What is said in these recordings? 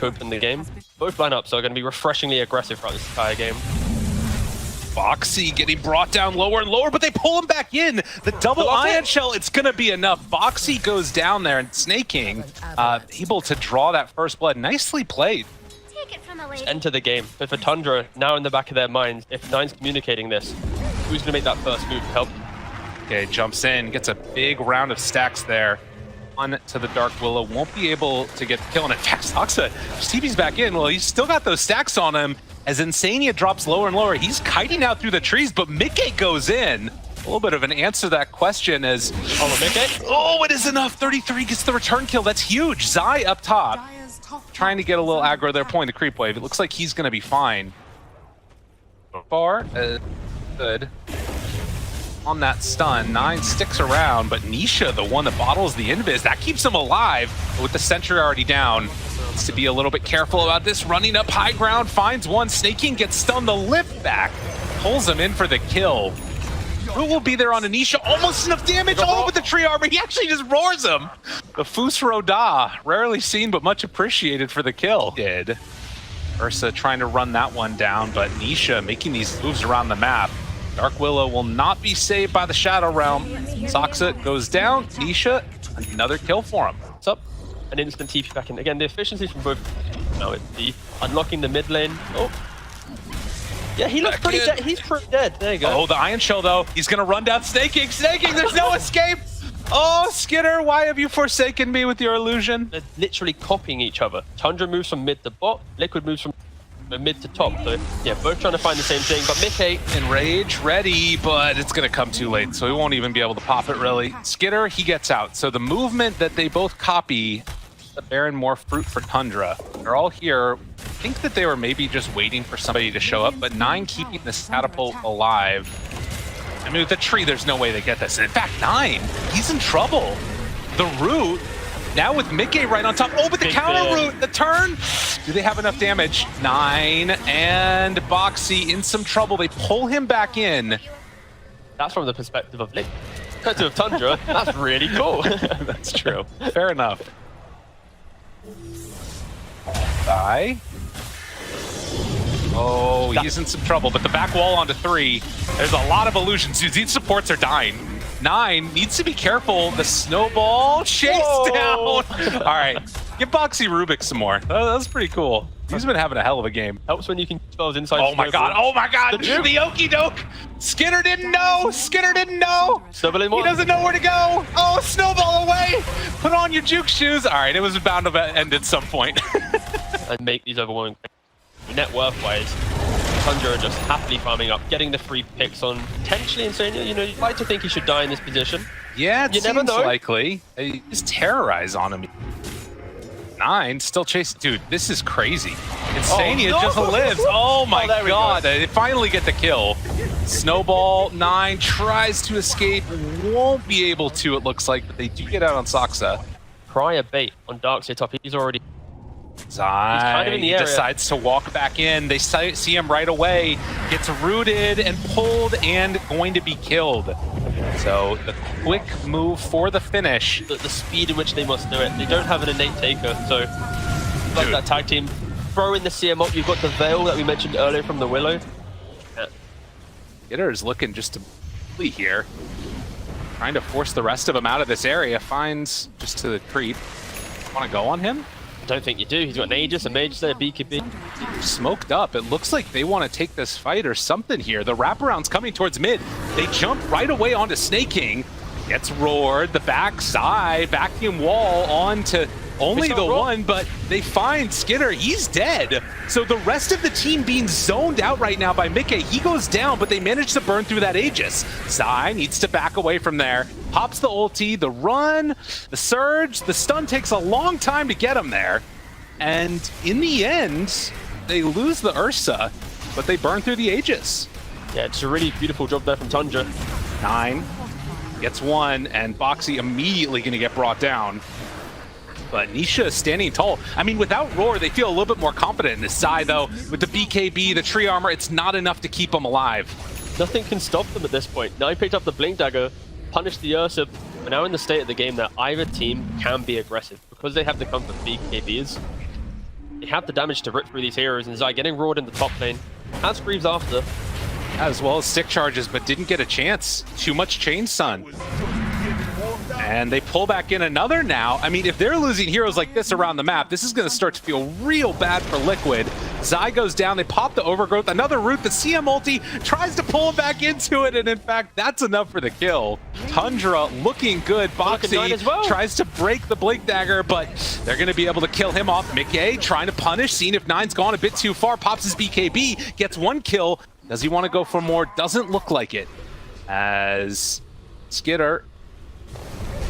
open the game. Both lineups are going to be refreshingly aggressive throughout this entire game. Boxy getting brought down lower and lower, but they pull him back in. The double ion shell, it's going to be enough. Boxy goes down there, and Snake King able to draw that first blood. Nicely played. Just enter the game. But for Tundra, now in the back of their minds, if Nine's communicating this, who's going to make that first move to help? Okay, jumps in, gets a big round of stacks there. On to the Dark Willow, won't be able to get the kill. And in fact, Soxa, TP's back in. Well, he's still got those stacks on him. As Insania drops lower and lower, he's kiting out through the trees, but Mickey goes in. A little bit of an answer to that question as... Oh, Mickey? Oh, it is enough. 33 gets the return kill. That's huge. Zai up top, trying to get a little aggro there, pulling the creep wave. It looks like he's going to be fine. So far, good. On that stun, Nine sticks around, but Nisha, the one that bottles the invis, that keeps him alive. But with the sentry already down, needs to be a little bit careful about this. Running up high ground, finds one. Snake King gets stunned, the lift back, pulls him in for the kill. Who will be there on Anisha? Almost enough damage. Oh, with the tree armor, he actually just roars him. The Fusro Da, rarely seen but much appreciated for the kill. Did. Ursa trying to run that one down, but Nisha making these moves around the map. Dark Willow will not be saved by the Shadow Realm. Soxa goes down. Nisha, another kill for him. What's up? An instant TP back in. Again, the efficiency from both. Now it's the unlocking the mid lane. Oh. Yeah, he looks pretty dead. He's pretty dead. There you go. Oh, the Iron Shell, though. He's going to run down Snake King. Snake King, there's no escape. Oh, Skitter, why have you forsaken me with your illusion? They're literally copying each other. Tundra moves from mid to bot. Liquid moves from mid to top. So, yeah, both trying to find the same thing. But Mickey... Enrage, ready, but it's going to come too late, so he won't even be able to pop it, really. Skitter, he gets out. So the movement that they both copy, the bearing more fruit for Tundra. They're all here. I think that they were maybe just waiting for somebody to show up, but Nine keeping this catapult alive. I mean, with the tree, there's no way they get this. In fact, Nine, he's in trouble. The root, now with Mickey right on top. Oh, but the counter root, the turn. Do they have enough damage? Nine and Boxy in some trouble. They pull him back in. That's from the perspective of Lick. Perspective of Tundra, that's really cool. That's true. Fair enough. Die. Oh, he's in some trouble, but the back wall onto 3. There's a lot of illusions. These supports are dying. Nine needs to be careful. The snowball chase down. All right, give Boxy Rubik some more. That was pretty cool. He's been having a hell of a game. Helps when you can spells inside. Oh my god! Oh my god! The okey doke. Skinner didn't know. Skinner didn't know. Snowball in one. He doesn't know where to go. Oh, snowball away. Put on your juke shoes. All right, it was bound to end at some point. And make these overwhelming. Net worth-wise, Tundra are just happily farming up, getting the free picks on potentially Insania. You know, you'd like to think he should die in this position. Yeah, it seems likely. They just terrorize on him. Nine still chasing. Dude, this is crazy. Insania just lives. Oh my god. They finally get the kill. Snowball, Nine tries to escape. Won't be able to, it looks like, but they do get out on Soxa. Prior bait on Darkseid top. He's already... Zai kind of in the area. Decides to walk back in. They see him right away. Gets rooted and pulled and going to be killed. So the quick move for the finish. The speed in which they must do it. They don't have an innate taker, so like that tag team. Throw in the CM up. You've got the Veil that we mentioned earlier from the Willow. Yeah. Hitter is looking just to bully here. Trying to force the rest of them out of this area. Finds just to the creep. Want to go on him? I don't think you do. He's got an Aegis, a Mage there, BKB. Smoked up. It looks like they want to take this fight or something here. The wraparound's coming towards mid. They jump right away onto Snake King. Gets roared. The backside, vacuum wall onto only the one, but they find Skinner. He's dead. So the rest of the team being zoned out right now by Mickey. He goes down, but they manage to burn through that Aegis. Zai needs to back away from there. Pops the ulti, the run, the surge. The stun takes a long time to get him there. And in the end, they lose the Ursa, but they burn through the Aegis. Yeah, it's a really beautiful job there from Tundra. Nine gets one, and Boxy immediately going to get brought down. But Nisha is standing tall. I mean, without Roar, they feel a little bit more confident in this side, though. With the BKB, the tree armor, it's not enough to keep them alive. Nothing can stop them at this point. Now he picked up the Blink Dagger, punished the Ursa. We're now in the state of the game that either team can be aggressive because they have the comfort BKBs. They have the damage to rip through these heroes, and Zai getting roared in the top lane. Has Greaves after. As well as stick charges, but didn't get a chance. Too much Chain Sun. And they pull back in another now. I mean, if they're losing heroes like this around the map, this is going to start to feel real bad for Liquid. Zai goes down, they pop the Overgrowth, another root, the CM ulti tries to pull him back into it, and in fact, that's enough for the kill. Tundra looking good. Boxy as well. Tries to break the Blink Dagger, but they're going to be able to kill him off. Mickey trying to punish, seeing if Nine's gone a bit too far, pops his BKB, gets one kill. Does he want to go for more? Doesn't look like it. As Skitter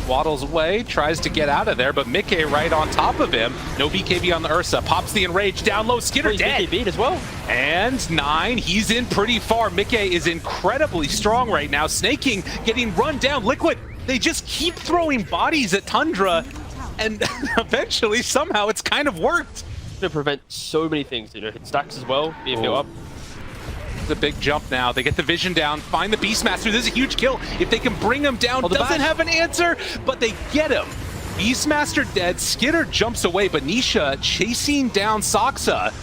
waddles away, tries to get out of there, but Mickey right on top of him. No BKB on the Ursa. Pops the Enrage down low. Skitter dead. BKB'd as well. And Nine, he's in pretty far. Mickey is incredibly strong right now. Snaking getting run down. Liquid, they just keep throwing bodies at Tundra, and eventually, somehow, it's kind of worked. To prevent so many things, you know, hit stacks as well, being built up. A big jump now. They get the vision down, find the Beastmaster. This is a huge kill. If they can bring him down, doesn't have an answer, but they get him. Beastmaster dead. Skitter jumps away, but Nisha chasing down Saksa.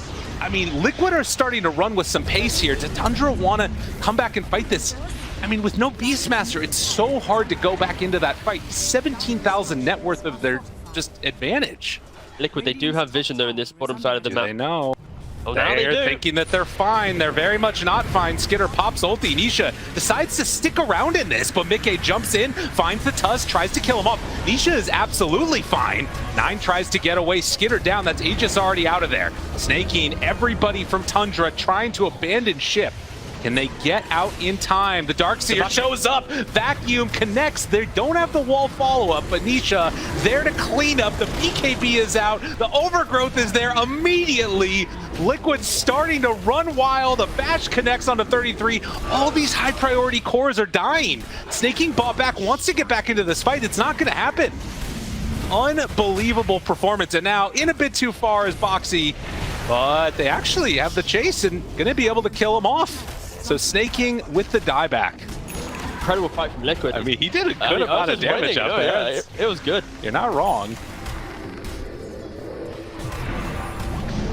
I mean, Liquid are starting to run with some pace here. Does Tundra want to come back and fight this? I mean, with no Beastmaster, it's so hard to go back into that fight. 17,000 net worth of their just advantage. Liquid, they do have vision though in this bottom side of the map. They know. Oh, now they do. Thinking that they're fine. They're very much not fine. Skitter pops ulti. Nisha decides to stick around in this, but Mickey jumps in, finds the Tusk, tries to kill him off. Nisha is absolutely fine. Nine tries to get away. Skitter down. That's Aegis already out of there. Snaking everybody from Tundra, trying to abandon ship. Can they get out in time? The Darkseer shows up. Vacuum connects. They don't have the wall follow-up, but Nisha there to clean up. The BKB is out. The Overgrowth is there immediately. Liquid starting to run wild. The Bash connects onto 33. All these high-priority cores are dying. Snaking bought back, wants to get back into this fight. It's not going to happen. Unbelievable performance. And now, in a bit too far is Boxy, but they actually have the chase and going to be able to kill him off. So Snaking with the dieback. Incredible fight from Liquid. I mean, he did a good amount of damage up there. Yeah, it was good. You're not wrong.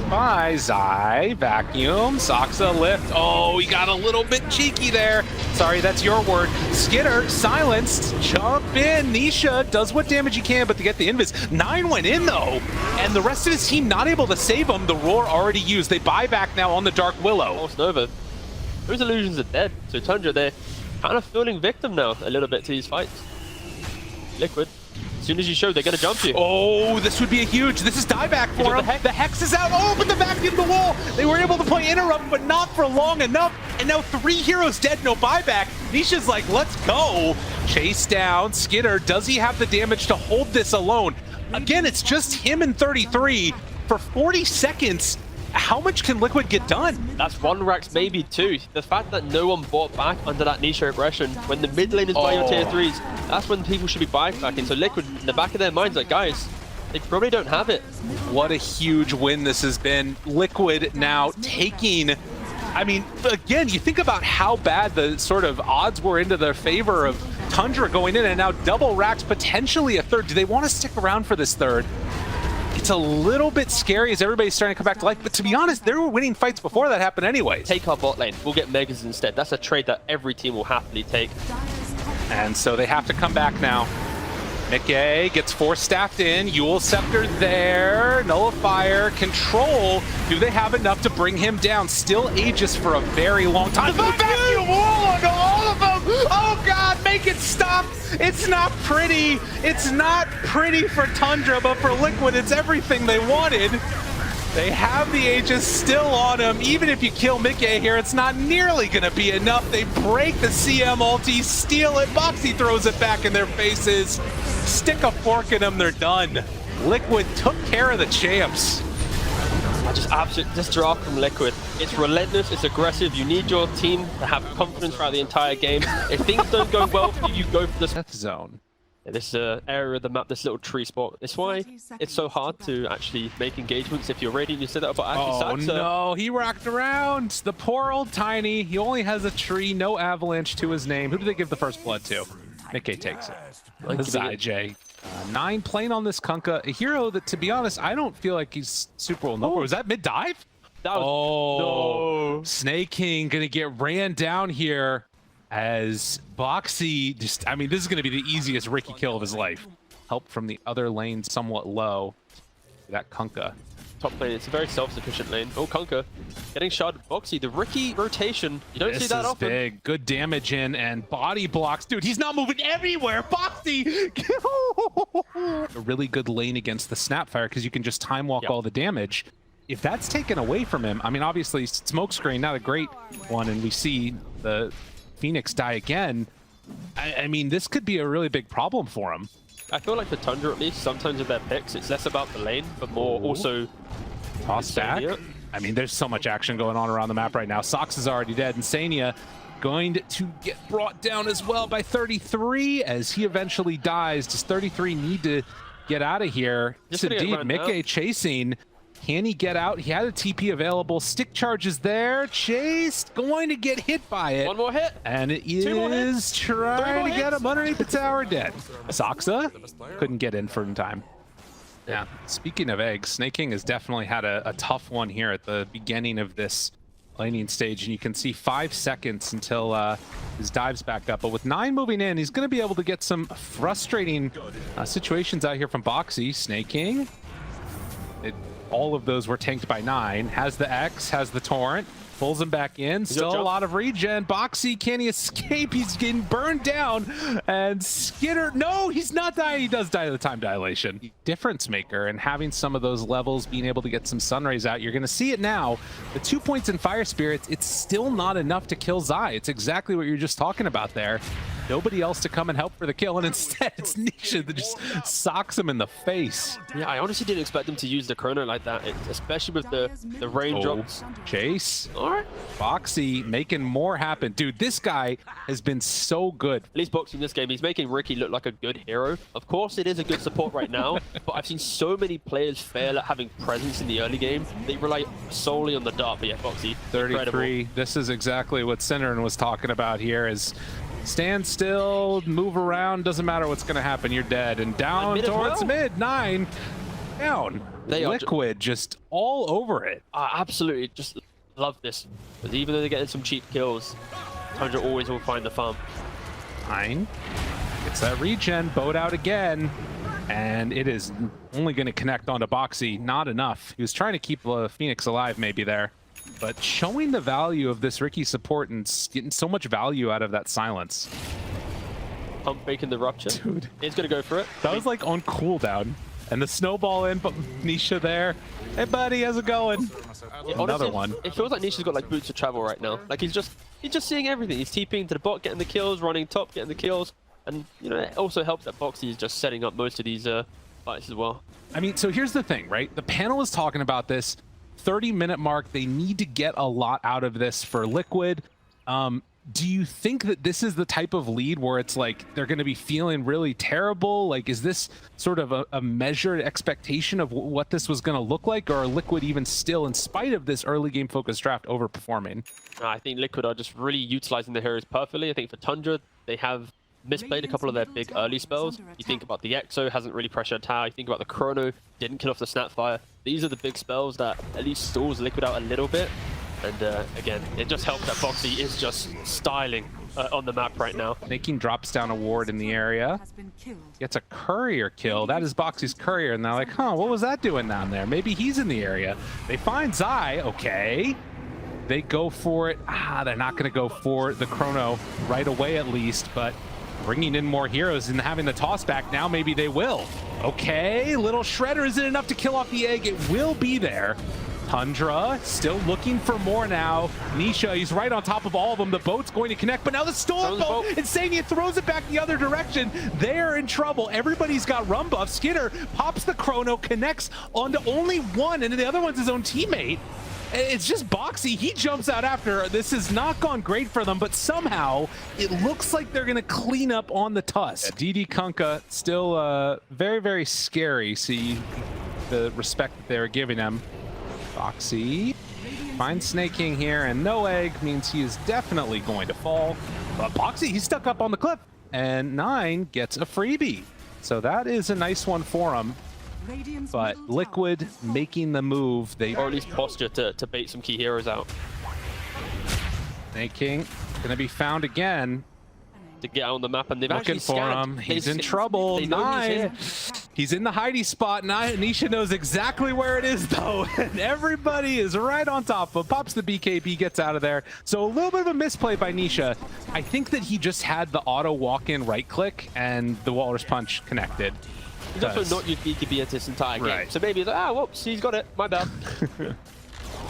Bye, Zai. Vacuum. Saksa lift. Oh, he got a little bit cheeky there. Sorry, that's your word. Skitter silenced. Jump in. Nisha does what damage he can, but to get the invis. Nine went in, though. And the rest of his team not able to save him. The roar already used. They buy back now on the Dark Willow. Almost over. Those illusions are dead. So Tundra, they're kind of falling victim now a little bit to these fights. Liquid, as soon as you show, they're going to jump you. Oh, this would be a huge. This is dieback for him. The Hex is out. Oh, but the vacuum the wall. They were able to play interrupt, but not for long enough. And now 3 heroes dead, no buyback. Nisha's like, let's go. Chase down. Skitter, does he have the damage to hold this alone? Again, it's just him and 33 for 40 seconds. How much can Liquid get done? That's 1 Rax, maybe 2. The fact that no one bought back under that Nisha aggression, when the mid lane is by your tier 3s, that's when people should be buying. So Liquid, in the back of their minds, like, guys, they probably don't have it. What a huge win this has been. Liquid now taking... I mean, again, you think about how bad the sort of odds were into their favor of Tundra going in, and now double Rax, potentially a third. Do they want to stick around for this third? It's a little bit scary as everybody's starting to come back to life, but to be honest, they were winning fights before that happened anyways. Take our bot lane. We'll get Megas instead. That's a trade that every team will happily take. And so they have to come back now. Mickey gets 4-staffed in. Eul Scepter there. Nullifier. Control. Do they have enough to bring him down? Still Aegis for a very long time. The vacuum wall onto all of them! Oh god, make it stop! It's not pretty. It's not pretty for Tundra, but for Liquid, it's everything they wanted. They have the Aegis still on him. Even if you kill Mickey here, it's not nearly going to be enough. They break the CM ulti, steal it. Boxy throws it back in their faces. Stick a fork in them, they're done. Liquid took care of the champs. Just absolute, this draft from Liquid. It's relentless, it's aggressive. You need your team to have confidence throughout the entire game. If things don't go well for you, you go for the death zone. Yeah, this area of the map, this little tree spot. It's why it's so hard to actually make engagements if you're ready and you set up. But oh no, he rocked around. The poor old Tiny. He only has a tree, no avalanche to his name. Who do they give the first blood to? Mickey takes it. Zai J. Nine playing on this Kunkka, a hero that, to be honest, I don't feel like he's super well known for. Was that mid dive? That was, no. Snake King gonna get ran down here as Boxy just, I mean, this is gonna be the easiest Ricky kill of his life. Help from the other lane somewhat low. That Kunkka. Top lane, it's a very self-sufficient lane. Oh, Kunkka getting shot. Boxy, the Ricky rotation. You don't see that often. This is big. Good damage in and body blocks. Dude, he's not moving everywhere. Boxy! A really good lane against the Snapfire because you can just time walk all the damage. If that's taken away from him, I mean, obviously, Smokescreen, not a great one, and we see the Phoenix die again. I mean, this could be a really big problem for him. I feel like for Tundra, at least, sometimes with their picks, it's less about the lane, but more also... Toss back. I mean, there's so much action going on around the map right now. Sox is already dead, and Sania going to get brought down as well by 33 as he eventually dies. Does 33 need to get out of here? Yes, indeed. Mickey chasing. Can he get out? He had a TP available. Stick charge is there. Chased. Going to get hit by it. One more hit. And it is trying to get him underneath the tower dead. Soxa couldn't get in for in time. Yeah, speaking of eggs, Snake King has definitely had a tough one here at the beginning of this laning stage, and you can see 5 seconds until his dive's back up. But with 9 moving in, he's going to be able to get some frustrating situations out here from Boxy. Snake King, all of those were tanked by 9. Has the X, has the Torrent, pulls him back in. Still a lot of regen. Boxy, can he escape? He's getting burned down. And Skitter, no, he's not dying. He does die to the time dilation. Difference maker, and having some of those levels, being able to get some sunrays out. You're going to see it now. The 2 points in Fire Spirits, it's still not enough to kill Zai. It's exactly what you're just talking about there. Nobody else to come and help for the kill, and instead it's Nisha that just socks him in the face. Yeah, I honestly didn't expect him to use the chrono like that, especially with the raindrops. Chase. All right. Boxy making more happen. Dude, this guy has been so good. At least Boxy in this game, he's making Ricky look like a good hero. Of course, it is a good support right now, but I've seen so many players fail at having presence in the early game. They rely solely on the dart, but yeah, Boxy, 33. incredible. This is exactly what Synerin was talking about here, is stand still, move around, doesn't matter what's going to happen, you're dead. And down towards mid, 9, down. Liquid just all over it. Absolutely, just love this. Because even though they're getting some cheap kills, Tundra always will find the farm. 9 gets that regen, boat out again, and it is only going to connect onto Boxy. Not enough. He was trying to keep Phoenix alive maybe there. But showing the value of this Ricky support and getting so much value out of that silence. Pump faking the rupture. Dude. He's going to go for it. That was like on cooldown. And the snowball in, but Nisha there. Hey buddy, how's it going? Yeah, another one. It feels like Nisha's got like boots of travel right now. Like he's just seeing everything. He's TPing to the bot, getting the kills, running top, getting the kills. And you know, it also helps that Boxy is just setting up most of these fights as well. I mean, so here's the thing, right? The panel is talking about this 30-minute mark. They need to get a lot out of this for Liquid. Do you think that this is the type of lead where it's like they're going to be feeling really terrible? Like, is this sort of a measured expectation of what this was going to look like? Or are Liquid even still, in spite of this early game focused draft, overperforming? I think Liquid are just really utilizing the heroes perfectly. I think for Tundra, they have misplayed a couple of their big early spells. You think about the Exo, hasn't really pressured tower. You think about the Chrono, didn't kill off the Snapfire. These are the big spells that at least stalls Liquid out a little bit. And again, it just helps that Boxy is just styling on the map right now. Making drops down a ward in the area. Gets a courier kill. That is Boxy's courier. And they're like, huh, what was that doing down there? Maybe he's in the area. They find Zai. Okay. They go for it. They're not going to go for the Chrono right away at least, but bringing in more heroes and having the toss back now, maybe they will. Okay, little Shredder isn't enough to kill off the egg. It will be there. Tundra still looking for more now. Nisha, he's right on top of all of them. The boat's going to connect, but now the storm boat, and Sania throws it back the other direction. They're in trouble. Everybody's got run buff. Skinner pops the Chrono, connects onto only one, and the other one's his own teammate. It's just Boxy. He jumps out after. This has not gone great for them, but somehow it looks like they're going to clean up on the tusk. DD Kunkka still very, very scary. See the respect that they're giving him. Boxy finds Snake King here, and no egg means he is definitely going to fall. But Boxy, he's stuck up on the cliff, and 9 gets a freebie. So that is a nice one for him. But Liquid making the move. They or at least posture to bait some key heroes out. Snake King gonna be found again. To get out on the map, and they've looking actually for scanned. him. He's in trouble. He's in the hidey spot. Nisha knows exactly where it is, though. And everybody is right on top of him. Pops the BKB, gets out of there. So a little bit of a misplay by Nisha. I think that he just had the auto walk-in right-click, and the Walrus Punch connected. He's also not used BKB at this entire game. Right. So maybe he's like, whoops, he's got it. My bad.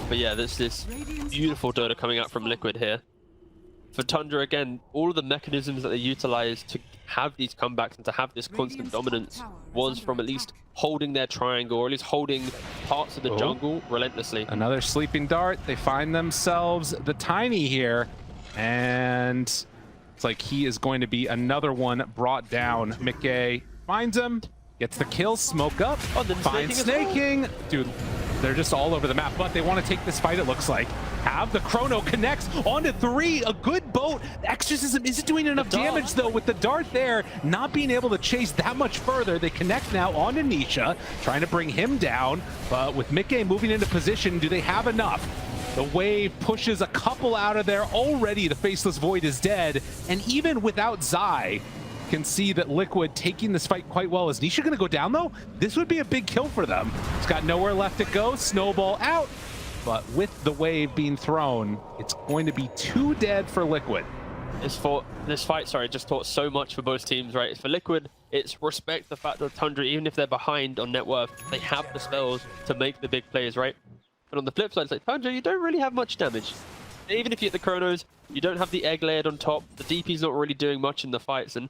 But yeah, there's this beautiful Dota coming out from Liquid here. For Tundra, again, all of the mechanisms that they utilized to have these comebacks and to have this constant dominance was from at least holding their triangle, or at least holding parts of the jungle relentlessly. Another sleeping dart. They find themselves the Tiny here, and it's like he is going to be another one brought down. Mickey finds him, gets the kill, smoke up, finds Snaking. Dude, they're just all over the map, but they want to take this fight, it looks like. Have the Chrono connects onto 3, a good boat. Exorcism isn't doing enough damage though with the dart there, not being able to chase that much further. They connect now onto Nisha, trying to bring him down, but with Mickey moving into position, do they have enough? The wave pushes a couple out of there already. The Faceless Void is dead, and even without Zai, can see that Liquid taking this fight quite well. Is Nisha gonna go down though? This would be a big kill for them. It's got nowhere left to go, snowball out. But with the wave being thrown, it's going to be 2 dead for Liquid. This fight, just taught so much for both teams, right? For Liquid, it's respect the fact that Tundra, even if they're behind on net worth, they have the spells to make the big plays, right? But on the flip side, it's like, Tundra, you don't really have much damage. Even if you hit the Chronos, you don't have the egg layered on top. The DP's not really doing much in the fights, and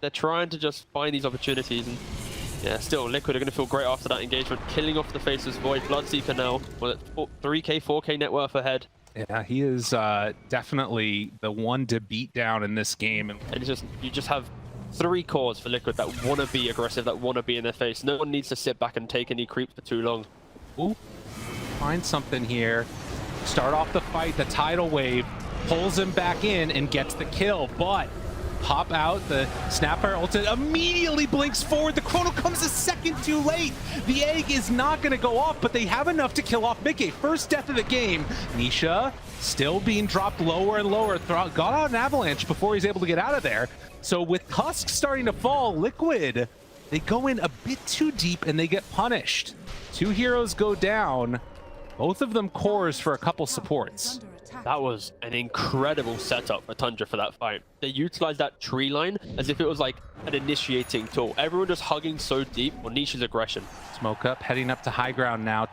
they're trying to just find these opportunities. And yeah, still, Liquid are going to feel great after that engagement. Killing off the Faceless Void. Bloodseeker now, well, 3k, 4k net worth ahead. Yeah, he is definitely the one to beat down in this game. And it's just, you just have 3 cores for Liquid that want to be aggressive, that want to be in their face. No one needs to sit back and take any creep for too long. Ooh, find something here. Start off the fight, the tidal wave pulls him back in and gets the kill, but pop out, the Snapfire ultimate immediately blinks forward. The Chrono comes a second too late. The egg is not going to go off, but they have enough to kill off Mickey. First death of the game. Nisha still being dropped lower and lower. Got out an avalanche before he's able to get out of there. So with Tusk starting to fall, Liquid, they go in a bit too deep and they get punished. 2 heroes go down. Both of them cores for a couple supports. That was an incredible setup for Tundra for that fight. They utilized that tree line as if it was like an initiating tool. Everyone just hugging so deep on Nisha's aggression. Smoke up, heading up to high ground now.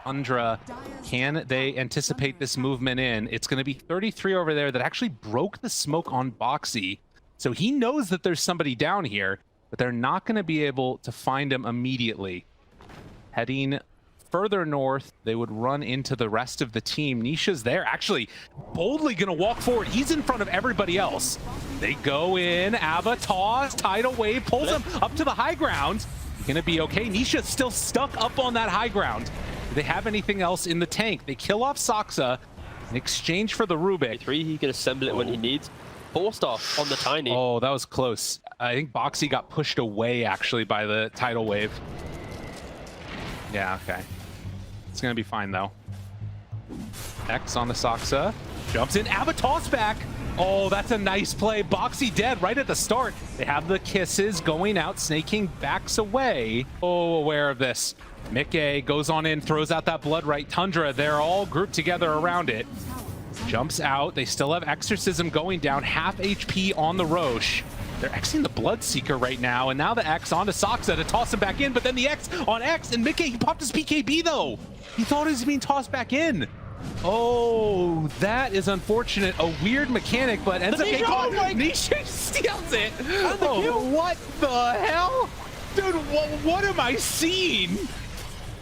Tundra, can they anticipate this movement in? It's going to be 33 over there that actually broke the smoke on Boxy. So he knows that there's somebody down here, but they're not going to be able to find him immediately. Heading further north, they would run into the rest of the team. Nisha's there, actually boldly gonna walk forward. He's in front of everybody else. They go in, Ava toss, tidal wave, pulls him up to the high ground. Gonna be okay. Nisha's still stuck up on that high ground. Do they have anything else in the tank? They kill off Saksa in exchange for the Rubik. He can assemble it when he needs. 4-star on the Tiny. Oh, that was close. I think Boxy got pushed away actually by the tidal wave. Yeah, okay. It's gonna be fine though. X on the Saksa. Jumps in, Ava toss back. Oh, that's a nice play. Boxy dead right at the start. They have the kisses going out. Snake King backs away. Oh, aware of this. Mickey goes on in, throws out that blood right. Tundra, they're all grouped together around it. Jumps out. They still have Exorcism going down. Half HP on the Roche. They're Xing the Bloodseeker right now, and now the X onto Saksa to toss him back in, but then the X on X, and Mickey, he popped his PKB though. He thought he was being tossed back in. Oh, that is unfortunate. A weird mechanic, but ends up getting caught. Nisha steals it. Oh, what the hell? Dude, what am I seeing?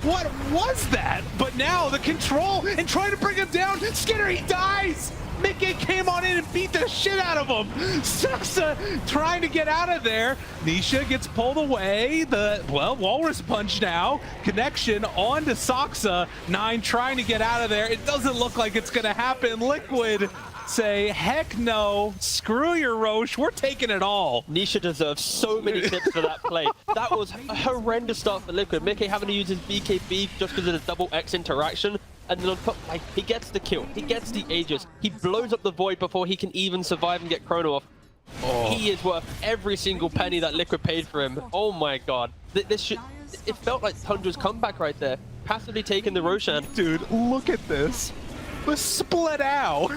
What was that? But now the control and trying to bring him down. Skinner, he dies. Mickey came on in and beat the shit out of him. Saksa trying to get out of there. Nisha gets pulled away. Walrus Punch now. Connection onto Saksa. 9 trying to get out of there. It doesn't look like it's going to happen. Liquid say, heck no, screw your Roche, we're taking it all. Nisha deserves so many tips for that play. That was a horrendous start for Liquid. Mickey having to use his BKB just because of the double X interaction. And then on top, like, he gets the kill, he gets the Aegis, he blows up the Void before he can even survive and get Chrono off. Oh. He is worth every single penny that Liquid paid for him. Oh my god. This should... It felt like Tundra's comeback right there. Passively taking the Roshan. Dude, look at this. The split out.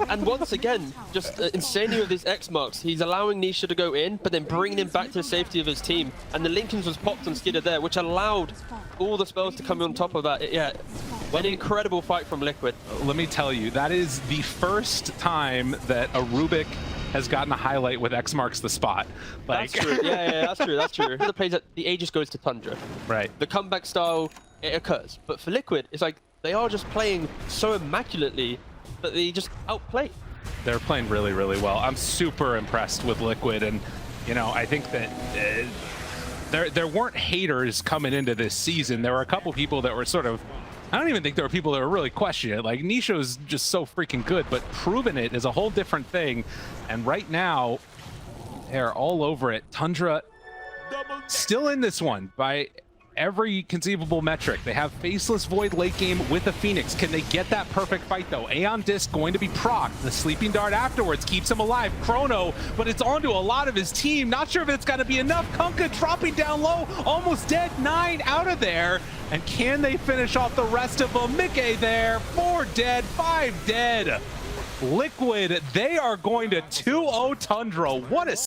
And once again, just insanity with his X marks. He's allowing Nisha to go in, but then bringing him back to the safety of his team. And the Linken's was popped and skidded there, which allowed all the spells to come on top of that. Yeah, an incredible fight from Liquid. Let me tell you, that is the first time that a Rubik has gotten a highlight with X marks the spot. Like... That's true. Yeah, that's true. That's true. The plays that the Aegis goes to Tundra. Right. The comeback style, it occurs. But for Liquid, it's like they are just playing so immaculately that they just outplay. They're playing really, really well. I'm super impressed with Liquid, and you know, I think that there weren't haters coming into this season. There were a couple people that were sort of, I don't even think there were people that were really questioning it. Like, Nisha's just so freaking good, but proving it is a whole different thing. And right now, they're all over it. Tundra still in this one by every conceivable metric. They have Faceless Void late game with a Phoenix. Can they get that perfect fight though? Aeon Disc going to be procced. The Sleeping Dart afterwards keeps him alive. Chrono, but it's onto a lot of his team. Not sure if it's going to be enough. Kunkka dropping down low, almost dead. 9 out of there. And can they finish off the rest of them? Mickey there, 4 dead, 5 dead. Liquid, they are going to 2-0 Tundra. What a